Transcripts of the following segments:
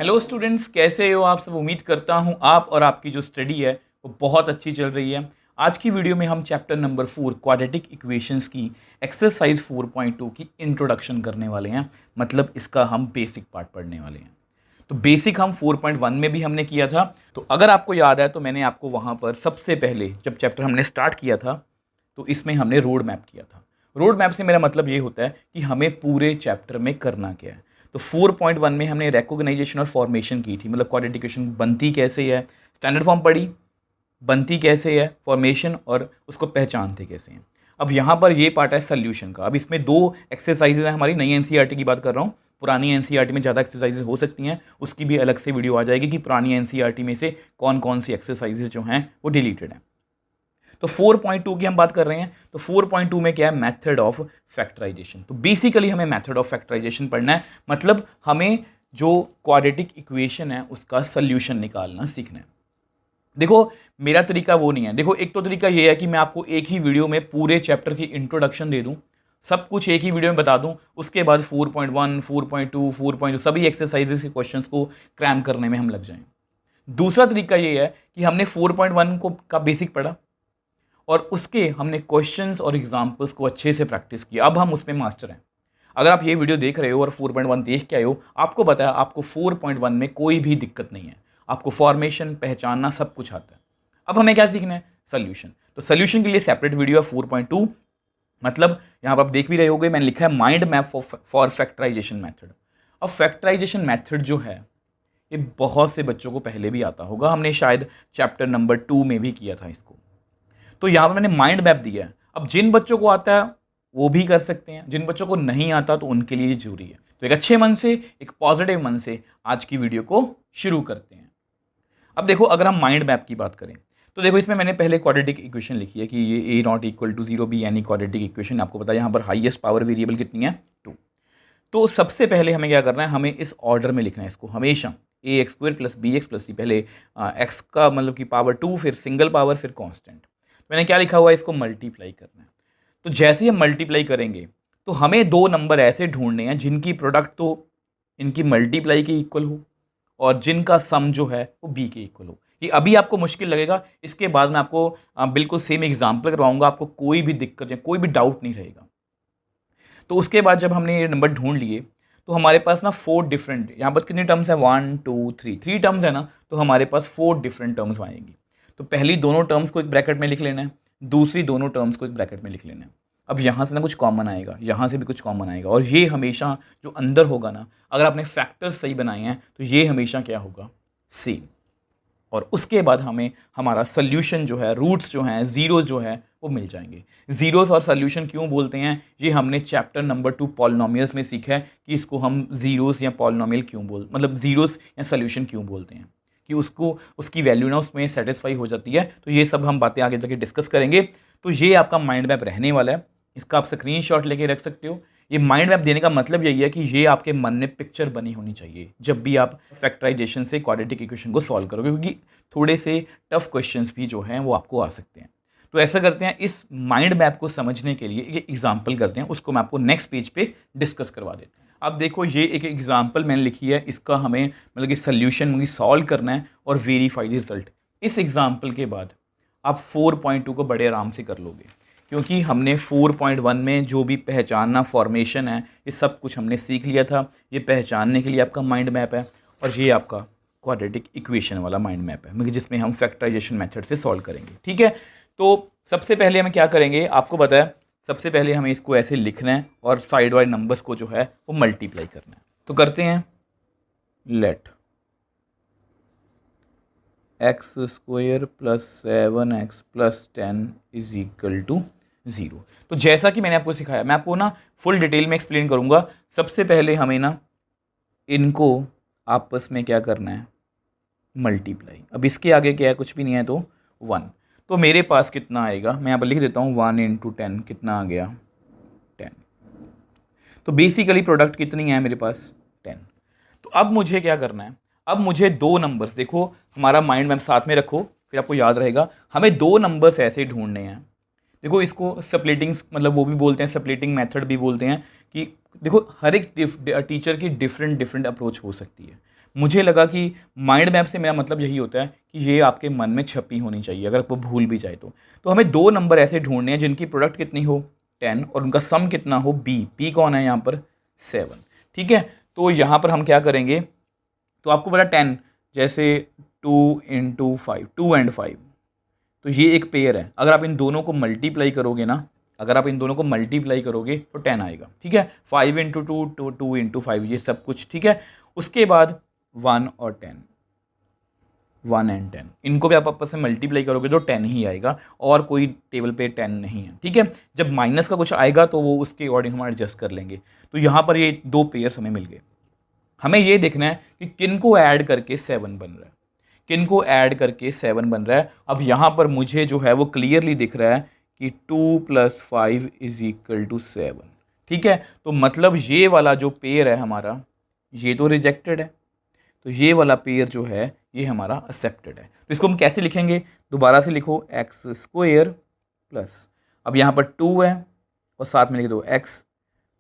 Hello students, कैसे हो आप सब। उम्मीद करता हूं आप और आपकी जो स्टडी है वो बहुत अच्छी चल रही है। आज की वीडियो में हम चैप्टर नंबर 4 क्वाड्रेटिक इक्वेशंस की एक्सरसाइज 4.2 की इंट्रोडक्शन करने वाले हैं। मतलब इसका हम बेसिक पार्ट पढ़ने वाले हैं। तो बेसिक हम 4.1 में भी हमने किया था। तो अगर आपको याद है तो मैंने आपको वहाँ पर सबसे पहले जब चैप्टर हमने स्टार्ट किया था तो इसमें हमने रोड मैप किया था। रोड मैप से मेरा मतलब ये होता है कि हमें पूरे चैप्टर में करना क्या है। तो 4.1 में हमने रेकोगनाइजेशन और फॉर्मेशन की थी, मतलब क्वाड्रेटिक इक्वेशन बनती कैसे है, स्टैंडर्ड फॉर्म पढ़ी, बनती कैसे है, फॉर्मेशन, और उसको पहचानते कैसे हैं। अब यहाँ पर ये पार्ट है सोल्यूशन का। अब इसमें दो एक्सरसाइजेज हैं हमारी। नई एनसीईआरटी की बात कर रहा हूँ, पुरानी एनसीईआरटी में ज़्यादा एक्सरसाइजेज हो सकती हैं, उसकी भी अलग से वीडियो आ जाएगी कि पुरानी एनसीईआरटी में से कौन कौन सी एक्सरसाइजेज जो हैं वो डिलीटेड हैं। तो 4.2 की हम बात कर रहे हैं। तो 4.2 में क्या है, मेथड ऑफ फैक्टराइजेशन। तो बेसिकली हमें मेथड ऑफ फैक्टराइजेशन पढ़ना है, मतलब हमें जो क्वाड्रेटिक इक्वेशन है उसका सल्यूशन निकालना सीखना है। देखो मेरा तरीका वो नहीं है। देखो एक तो तरीका ये है कि मैं आपको एक ही वीडियो में पूरे चैप्टर की इंट्रोडक्शन दे दूं, सब कुछ एक ही वीडियो में बता दूं, उसके बाद 4.1, 4.2, 4.2 सभी एक्सरसाइजेस के क्वेश्चंस को क्रैम करने में हम लग जाएं। दूसरा तरीका ये है कि हमने 4.1 को का बेसिक पढ़ा और उसके हमने क्वेश्चंस और एग्जाम्पल्स को अच्छे से प्रैक्टिस किया। अब हम उसमें मास्टर हैं। अगर आप ये वीडियो देख रहे हो और 4.1 देख के आए हो, आपको पता है आपको 4.1 में कोई भी दिक्कत नहीं है। आपको फॉर्मेशन, पहचानना सब कुछ आता है। अब हमें क्या सीखना है, सोल्यूशन। तो सोल्यूशन के लिए सेपरेट वीडियो है 4.2। मतलब यहाँ पर आप देख भी रहे होगे, मैंने लिखा है mind map for factorisation method. अब फैक्टराइजेशन मैथड जो है ये बहुत से बच्चों को पहले भी आता होगा। हमने शायद चैप्टर नंबर 2 में भी किया था इसको। तो यहाँ पर मैंने माइंड मैप दिया है। अब जिन बच्चों को आता है वो भी कर सकते हैं, जिन बच्चों को नहीं आता तो उनके लिए जरूरी है। तो एक अच्छे मन से, एक पॉजिटिव मन से आज की वीडियो को शुरू करते हैं। अब देखो अगर हम माइंड मैप की बात करें तो देखो इसमें मैंने पहले क्वाड्रेटिक इक्वेशन लिखी है कि ये a not equal to 0 b यानी क्वाड्रेटिक इक्वेशन। आपको पता है यहाँ पर हाईएस्ट पावर वेरिएबल कितनी है, 2। तो सबसे पहले हमें क्या करना है, हमें इस ऑर्डर में लिखना है इसको हमेशा। A x square plus b x plus c, पहले एक्स का मतलब कि पावर 2, फिर सिंगल पावर, फिर कॉन्स्टेंट। मैंने क्या लिखा हुआ है, इसको मल्टीप्लाई करना है। तो जैसे ही हम मल्टीप्लाई करेंगे तो हमें दो नंबर ऐसे ढूंढने हैं जिनकी प्रोडक्ट तो इनकी मल्टीप्लाई के इक्वल हो और जिनका सम जो है वो बी के इक्वल हो। ये अभी आपको मुश्किल लगेगा, इसके बाद मैं आपको बिल्कुल सेम एग्जाम्पल करवाऊंगा, आपको कोई भी दिक्कत या कोई भी डाउट नहीं रहेगा। तो उसके बाद जब हमने ये नंबर ढूंढ लिए तो हमारे पास ना 4 डिफरेंट, यहाँ पर कितनी टर्म्स है, 1 2 3 टर्म्स है ना। तो हमारे पास 4 डिफरेंट टर्म्स आएंगी। तो पहली दोनों टर्म्स को एक ब्रैकेट में लिख लेना है, दूसरी दोनों टर्म्स को एक ब्रैकेट में लिख लेना है। अब यहाँ से ना कुछ कॉमन आएगा, यहाँ से भी कुछ कॉमन आएगा, और ये हमेशा जो अंदर होगा ना, अगर आपने फैक्टर्स सही बनाए हैं तो ये हमेशा क्या होगा, सेम। और उसके बाद हमें हमारा सोल्यूशन जो है, रूट्स जो हैं, जीरोस जो है वो मिल जाएंगे। जीरोस और सोल्यूशन क्यों बोलते हैं, ये हमने चैप्टर नंबर 2 पॉलिनोमियल्स में सीखा है कि इसको हम जीरोस या पॉलिनोमियल क्यों मतलब जीरोस या सोल्यूशन क्यों बोलते हैं, कि उसको उसकी वैल्यू ना उसमें सेटिस्फाई हो जाती है। तो ये सब हम बातें आगे जाके डिस्कस करेंगे। तो ये आपका माइंड मैप रहने वाला है, इसका आप स्क्रीनशॉट लेके रख सकते हो। ये माइंड मैप देने का मतलब यही है कि ये आपके मन में पिक्चर बनी होनी चाहिए जब भी आप फैक्टराइजेशन से क्वाड्रेटिक इक्वेशन को सॉल्व करोगे, क्योंकि थोड़े से टफ क्वेश्चंस भी जो हैं वो आपको आ सकते हैं। तो ऐसा करते हैं, इस माइंड मैप को समझने के लिए एक एग्जाम्पल करते हैं, उसको मैं आपको नेक्स्ट पेज पे डिस्कस करवा देता हूँ। अब देखो ये एक एग्जाम्पल मैंने लिखी है, इसका हमें मतलब कि सोल्यूशन सॉल्व करना है और वेरीफाई द रिजल्ट। इस एग्जाम्पल के बाद आप 4.2 को बड़े आराम से कर लोगे, क्योंकि हमने 4.1 में जो भी पहचानना, फॉर्मेशन है, ये सब कुछ हमने सीख लिया था। ये पहचानने के लिए आपका माइंड मैप है, और ये आपका क्वाड्रेटिक इक्वेशन वाला माइंड मैप है, जिसमें हम फैक्टराइजेशन मेथड से सॉल्व करेंगे। ठीक है, तो सबसे पहले हम क्या करेंगे, आपको पता है सबसे पहले हमें इसको ऐसे लिखना है और साइड वाइड नंबर्स को जो है वो मल्टीप्लाई करना है। तो करते हैं, let x square plus 7x plus 10 is equal to 0। तो जैसा कि मैंने आपको सिखाया, मैं आपको ना फुल डिटेल में एक्सप्लेन करूंगा। सबसे पहले हमें ना इनको आपस में क्या करना है, मल्टीप्लाई। अब इसके आगे क्या है, कुछ भी नहीं है, तो 1। तो मेरे पास कितना आएगा, मैं यहाँ पर लिख देता हूँ 1 इंटू 10, कितना आ गया, 10। तो बेसिकली प्रोडक्ट कितनी है मेरे पास, 10। तो अब मुझे क्या करना है, अब मुझे दो नंबर्स, देखो हमारा माइंड मैप साथ में रखो फिर आपको याद रहेगा। हमें दो नंबर्स ऐसे ढूंढने हैं। देखो इसको स्प्लिटिंग मतलब वो भी बोलते हैं, स्प्लिटिंग मेथड भी बोलते हैं, कि देखो हर एक टीचर की डिफरेंट अप्रोच हो सकती है। मुझे लगा कि माइंड मैप से मेरा मतलब यही होता है कि ये आपके मन में छपी होनी चाहिए, अगर आपको भूल भी जाए तो हमें दो नंबर ऐसे ढूंढने हैं जिनकी प्रोडक्ट कितनी हो 10 और उनका सम कितना हो बी कौन है यहाँ पर 7। ठीक है, तो यहाँ पर हम क्या करेंगे, तो आपको पता 10 जैसे 2 × 5 2 एंड 5, तो ये एक पेयर है। अगर आप इन दोनों को मल्टीप्लाई करोगे ना, अगर आप इन दोनों को मल्टीप्लाई करोगे तो 10 आएगा। ठीक है, 5 × 2 2 × 5 ये सब कुछ। ठीक है, उसके बाद 1 और 10, 1 एंड 10 इनको भी आप आपस में मल्टीप्लाई करोगे तो 10 ही आएगा, और कोई टेबल पे 10 नहीं है। ठीक है, जब माइनस का कुछ आएगा तो वो उसके अकॉर्डिंग हम एडजस्ट कर लेंगे। तो यहाँ पर ये दो पेयर्स हमें मिल गए। हमें ये देखना है कि किन को ऐड करके 7 बन रहा है, किन को ऐड करके 7 बन रहा है। अब यहाँ पर मुझे जो है वो क्लियरली दिख रहा है कि 2 + 5 = 7। ठीक है, तो मतलब ये वाला जो पेयर है हमारा, ये तो रिजेक्टेड है, तो ये वाला पेयर जो है ये हमारा एक्सेप्टेड है। तो इसको हम कैसे लिखेंगे, दोबारा से लिखो x² प्लस, अब यहाँ पर 2 है और साथ में लिख दो x,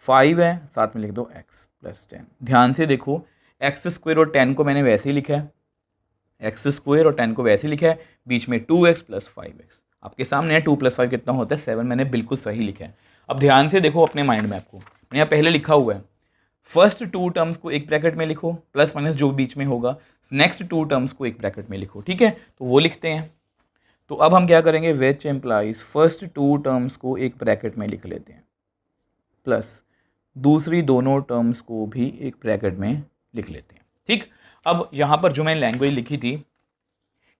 5 है साथ में लिख दो x + 10। ध्यान से देखो, x² और 10 को मैंने वैसे ही लिखा है, x² और 10 को वैसे लिखा है, बीच में 2x + 5x आपके सामने है। 2 + 5 कितना होता है 7, मैंने बिल्कुल सही लिखा है। अब ध्यान से देखो अपने माइंड मैप को, मैंने यहाँ पहले लिखा हुआ है, फर्स्ट 2 टर्म्स को एक ब्रैकेट में लिखो, प्लस माइनस जो बीच में होगा, नेक्स्ट 2 टर्म्स को एक ब्रैकेट में लिखो। ठीक है, तो वो लिखते हैं। तो अब हम क्या करेंगे, विच एम्प्लाइज फर्स्ट 2 टर्म्स को एक ब्रैकेट में लिख लेते हैं, प्लस दूसरी दोनों टर्म्स को भी एक ब्रैकेट में लिख लेते हैं। ठीक, अब यहाँ पर जो मैंने लैंग्वेज लिखी थी,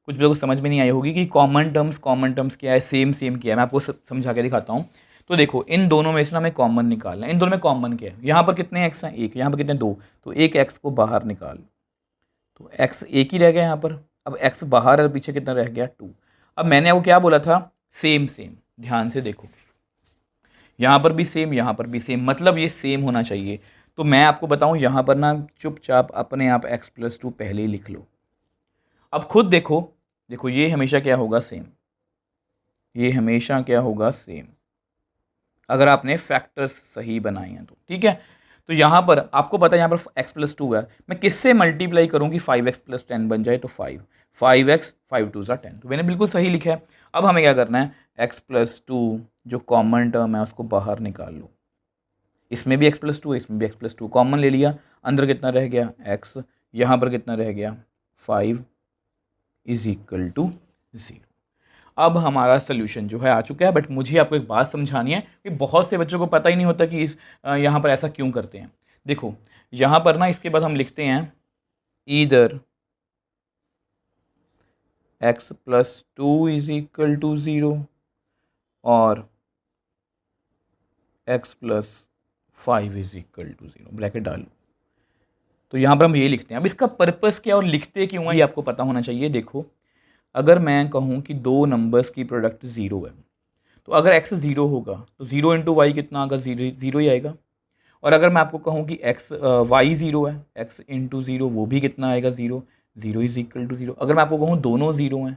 कुछ लोगों को समझ में नहीं आई होगी कि कॉमन टर्म्स क्या है, सेम क्या है। मैं आपको समझा के दिखाता हूँ। तो देखो, इन दोनों में से हमें कॉमन निकालना है। इन दोनों में कॉमन क्या है, यहाँ पर कितने एक्स हैं, एक, यहाँ पर कितने 2, तो एक एक्स को बाहर निकाल, तो एक्स एक ही रह गया यहाँ पर। अब एक्स बाहर है, पीछे कितना रह गया 2। अब मैंने आपको क्या बोला था, सेम। ध्यान से देखो, यहाँ पर भी सेम, यहाँ पर भी सेम, मतलब ये सेम होना चाहिए। तो मैं आपको बताऊँ, यहाँ पर ना चुपचाप अपने आप x + 2 पहले ही लिख लो। अब खुद देखो, ये हमेशा क्या होगा, सेम। ये हमेशा क्या होगा, सेम, अगर आपने फैक्टर्स सही बनाए हैं तो। ठीक है, तो यहाँ पर आपको पता है यहाँ पर x + 2 है, मैं किससे मल्टीप्लाई करूँ कि 5x + 10 बन जाए, तो 5x 5 2 = 10, तो मैंने बिल्कुल सही लिखा है। अब हमें क्या करना है, x + 2 जो कॉमन टर्म है उसको बाहर निकाल लो। इसमें भी x + 2, इसमें भी x + 2 कॉमन ले लिया, अंदर कितना रह गया x, यहाँ पर कितना रह गया 5 = 0। अब हमारा सोल्यूशन जो है आ चुका है। बट मुझे आपको एक बात समझानी है कि बहुत से बच्चों को पता ही नहीं होता कि यहाँ पर ऐसा क्यों करते हैं। देखो, यहाँ पर ना इसके बाद हम लिखते हैं ईदर x + 2 = 0 और x + 5 = 0, ब्रैकेट डालो। तो यहाँ पर हम ये लिखते हैं। अब इसका पर्पस क्या और लिखते क्यों है ये आपको पता होना चाहिए। देखो, अगर मैं कहूँ कि दो नंबर्स की प्रोडक्ट 0 है, तो अगर x 0 होगा तो 0 × y कितना आएगा, 0 ही आएगा। और अगर मैं आपको कहूँ कि y 0 है, x × 0 वो भी कितना आएगा, 0 = 0। अगर मैं आपको कहूँ दोनों 0 हैं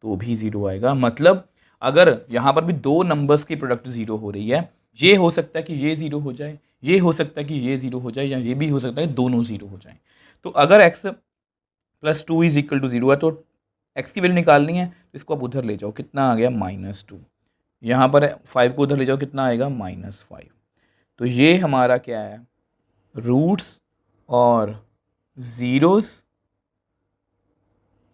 तो भी 0 आएगा। मतलब अगर यहाँ पर भी दो नंबर्स की प्रोडक्ट 0 हो रही है, ये हो सकता है कि ये 0 हो जाए, ये हो सकता है कि ये 0 हो जाए, या ये भी हो सकता है कि दोनों 0 हो जाएं। तो अगर x + 2 = 0 है तो x की वैल्यू निकालनी है, तो इसको आप उधर ले जाओ, कितना आ गया -2। यहाँ पर 5 को उधर ले जाओ, कितना आएगा -5। तो ये हमारा क्या है, रूट्स और ज़ीरोस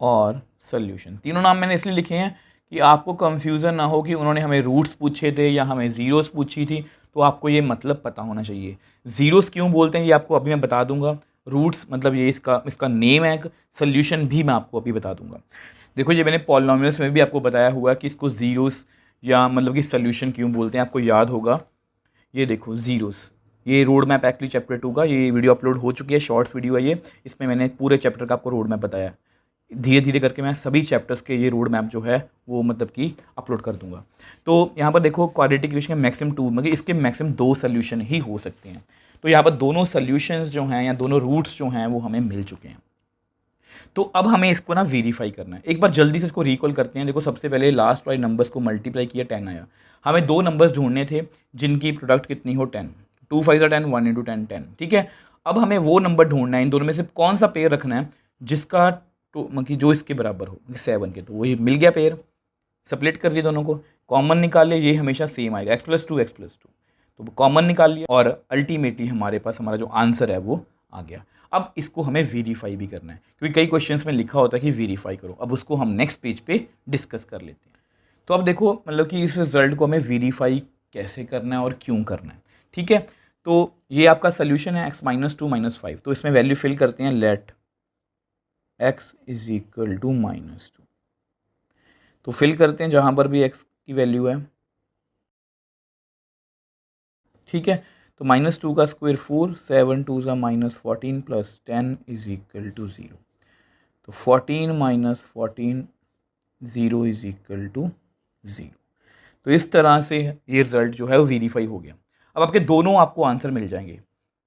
और सोल्यूशन। तीनों नाम मैंने इसलिए लिखे हैं कि आपको कंफ्यूजन ना हो कि उन्होंने हमें रूट्स पूछे थे या हमें ज़ीरोस पूछी थी, तो आपको ये मतलब पता होना चाहिए। ज़ीरोस क्यों बोलते हैं ये आपको अभी मैं बता दूंगा, रूट्स मतलब ये इसका नेम है, सोल्यूशन भी मैं आपको अभी बता दूंगा। देखो, ये मैंने पॉलिनोमियल्स में भी आपको बताया हुआ कि इसको ज़ीरोस या मतलब कि सोल्यूशन क्यों बोलते हैं, आपको याद होगा। ये देखो ज़ीरोस, ये रोड मैप एक्चुअली चैप्टर 2 का ये वीडियो अपलोड हो चुकी है, शॉर्ट्स वीडियो है ये, इसमें मैंने पूरे चैप्टर का आपको रोड मैप बताया। धीरे धीरे करके मैं सभी चैप्टर्स के ये रोड मैप जो है वो मतलब कि अपलोड कर दूंगा। तो यहाँ पर देखो, क्वाड्रेटिक इक्वेशन के मैक्सिमम 2 मतलब इसके मैक्सिमम 2 सोल्यूशन ही हो सकते हैं। तो यहाँ पर दोनों सोल्यूशंस जो हैं या दोनों रूट्स जो हैं वो हमें मिल चुके हैं। तो अब हमें इसको ना वेरीफाई करना है। एक बार जल्दी से इसको रिकॉल करते हैं। देखो, सबसे पहले लास्ट वाले नंबर्स को मल्टीप्लाई किया, 10 आया। हमें दो नंबर्स ढूंढने थे जिनकी प्रोडक्ट कितनी हो 10, 2 5 10, 1 × 10 10। ठीक है, अब हमें वो नंबर ढूंढना है, इन दोनों में से कौन सा पेयर रखना है जिसका मतलब जो इसके बराबर हो 7 के। तो वही मिल गया पेयर, स्प्लिट कर दिए दोनों को, कॉमन निकाल लिया, ये हमेशा सेम आएगा x+2 x+2, तो कॉमन निकाल लिया और अल्टीमेटली हमारे पास हमारा जो आंसर है वो आ गया। अब इसको हमें वेरीफाई भी करना है, क्योंकि कई क्वेश्चंस में लिखा होता है कि वेरीफाई करो। अब उसको हम नेक्स्ट पेज पे डिस्कस कर लेते हैं। तो अब देखो मतलब कि इस रिजल्ट को हमें वेरीफाई कैसे करना है और क्यों करना है, ठीक है। तो ये आपका सोल्यूशन है x -2 -5, तो इसमें वैल्यू फिल करते हैं, लेट x = -2, तो फिल करते हैं जहाँ पर भी x की वैल्यू है, ठीक है। तो -2 का स्क्वायर 4, 7 2 -14 + 10 = 0। तो 14 - 14 0 = 0। तो इस तरह से ये रिजल्ट जो है वो वेरीफाई हो गया। अब आपके दोनों आपको आंसर मिल जाएंगे।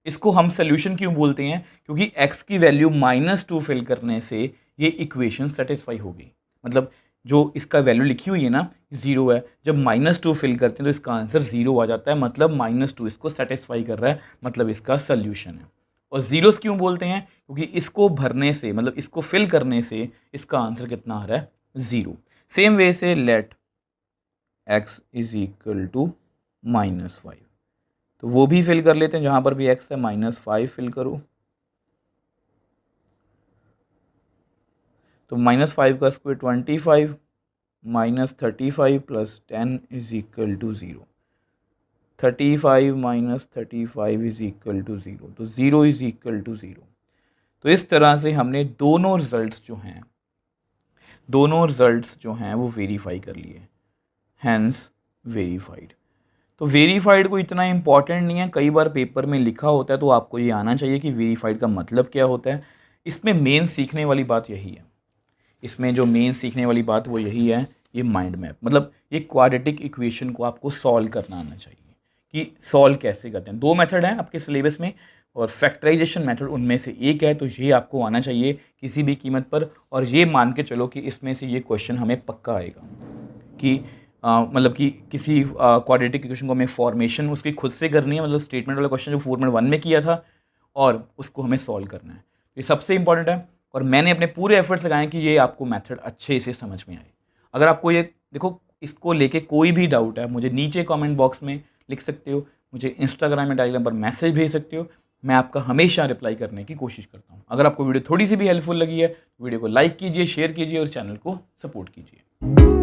इसको हम सोल्यूशन क्यों बोलते हैं, क्योंकि x की वैल्यू -2 फिल करने से ये इक्वेशन सेटिस्फाई होगी। मतलब जो इसका वैल्यू लिखी हुई है ना 0 है, जब -2 फिल करते हैं तो इसका आंसर 0 आ जाता है, मतलब -2 इसको सेटिस्फाई कर रहा है, मतलब इसका सोल्यूशन है। और जीरोस क्यों बोलते हैं, क्योंकि इसको भरने से मतलब इसको फिल करने से इसका आंसर कितना आ रहा है, 0। सेम वे से लेट x = -5, तो वो भी फिल कर लेते हैं, जहाँ पर भी x है -5 फिल करो। तो -5 का स्क्वायर 25 -35 + 10 = 0। 35 - 35 = 0, तो 0 = 0। तो इस तरह से हमने दोनों रिजल्ट्स जो हैं वो वेरीफाई कर लिए, हैंस वेरीफाइड। तो वेरीफाइड को इतना इंपॉर्टेंट नहीं है, कई बार पेपर में लिखा होता है, तो आपको ये आना चाहिए कि वेरीफाइड का मतलब क्या होता है। इसमें मेन सीखने वाली बात यही है, इसमें जो मेन सीखने वाली बात वो यही है, ये माइंड मैप, मतलब ये क्वाड्रेटिक इक्वेशन को आपको सॉल्व करना आना चाहिए कि सॉल्व कैसे करते हैं। 2 मेथड हैं आपके सिलेबस में और फैक्टराइजेशन मेथड उनमें से एक है, तो ये आपको आना चाहिए किसी भी कीमत पर। और ये मान के चलो कि इसमें से ये क्वेश्चन हमें पक्का आएगा कि मतलब कि किसी क्वाड्रेटिक इक्वेशन को हमें फॉर्मेशन उसकी खुद से करनी है, मतलब स्टेटमेंट वाला क्वेश्चन जो फॉर्मेट 1 में किया था, और उसको हमें सॉल्व करना है। ये सबसे इंपॉर्टेंट है और मैंने अपने पूरे एफर्ट्स लगाए कि ये आपको मेथड अच्छे से समझ में आए। अगर आपको ये देखो इसको लेके कोई भी डाउट है, मुझे नीचे कमेंट बॉक्स में लिख सकते हो, मुझे इंस्टाग्राम या टेलीग्राम पर मैसेज भेज सकते हो, मैं आपका हमेशा रिप्लाई करने की कोशिश करता हूँ। अगर आपको वीडियो थोड़ी सी भी हेल्पफुल लगी है तो वीडियो को लाइक कीजिए, शेयर कीजिए और चैनल को सपोर्ट कीजिए।